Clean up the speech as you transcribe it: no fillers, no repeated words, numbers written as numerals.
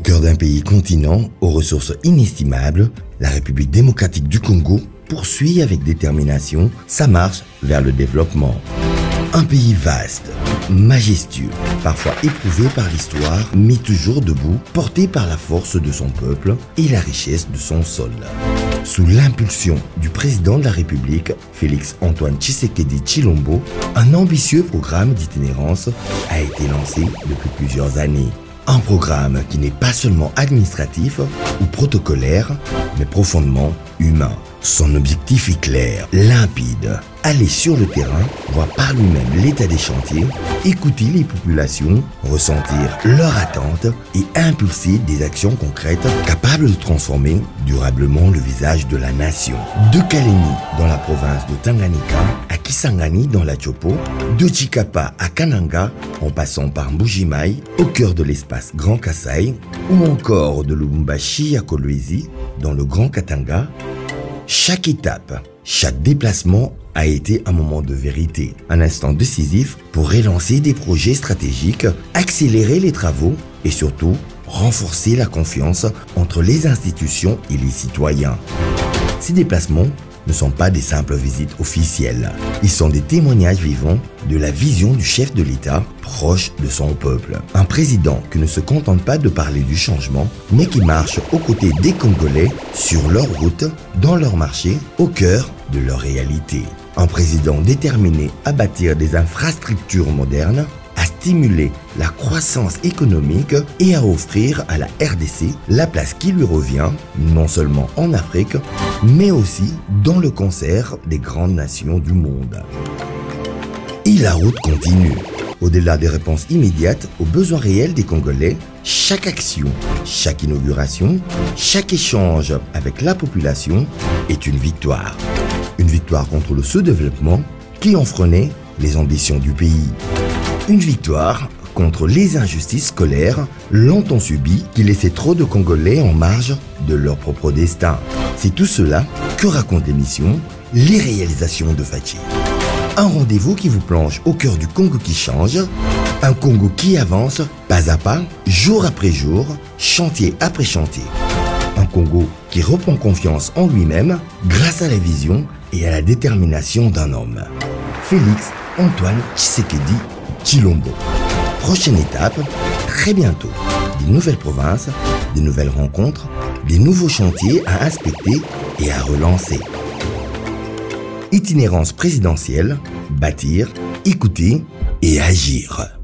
cœur d'un pays continent aux ressources inestimables, la République démocratique du Congo poursuit avec détermination sa marche vers le développement. Un pays vaste, majestueux, parfois éprouvé par l'histoire, mais toujours debout, porté par la force de son peuple et la richesse de son sol. Sous l'impulsion du président de la République, Félix Antoine Tshisekedi Tshilombo, un ambitieux programme d'itinérance a été lancé depuis plusieurs années. Un programme qui n'est pas seulement administratif ou protocolaire, mais profondément humain. Son objectif est clair, limpide. Aller sur le terrain, voir par lui-même l'état des chantiers, écouter les populations, ressentir leurs attentes et impulser des actions concrètes capables de transformer durablement le visage de la nation. De Kalemi dans la province de Tanganyika à Kisangani dans la Chopo, de Chikapa à Kananga en passant par Mbuji-Mayi au cœur de l'espace Grand Kasaï ou encore de Lubumbashi à Kolwezi dans le Grand Katanga, chaque étape, chaque déplacement a été un moment de vérité, un instant décisif pour relancer des projets stratégiques, accélérer les travaux et surtout renforcer la confiance entre les institutions et les citoyens. Ces déplacements ne sont pas des simples visites officielles. Ils sont des témoignages vivants de la vision du chef de l'État proche de son peuple. Un président qui ne se contente pas de parler du changement, mais qui marche aux côtés des Congolais sur leur route, dans leur marché, au cœur de leur réalité. Un président déterminé à bâtir des infrastructures modernes, à stimuler la croissance économique et à offrir à la RDC la place qui lui revient, non seulement en Afrique, mais aussi dans le concert des grandes nations du monde. Et la route continue. Au-delà des réponses immédiates aux besoins réels des Congolais, chaque action, chaque inauguration, chaque échange avec la population est une victoire. Une victoire contre le sous-développement qui enfreignait les ambitions du pays. Une victoire contre les injustices scolaires longtemps subies qui laissaient trop de Congolais en marge de leur propre destin. C'est tout cela que raconte l'émission Les réalisations de Fachi. Un rendez-vous qui vous plonge au cœur du Congo qui change, un Congo qui avance pas à pas, jour après jour, chantier après chantier. Un Congo qui reprend confiance en lui-même grâce à la vision et à la détermination d'un homme. Félix Antoine Tshisekedi Tshilombo. Prochaine étape, très bientôt. Des nouvelles provinces, des nouvelles rencontres, des nouveaux chantiers à inspecter et à relancer. Itinérance présidentielle, bâtir, écouter et agir.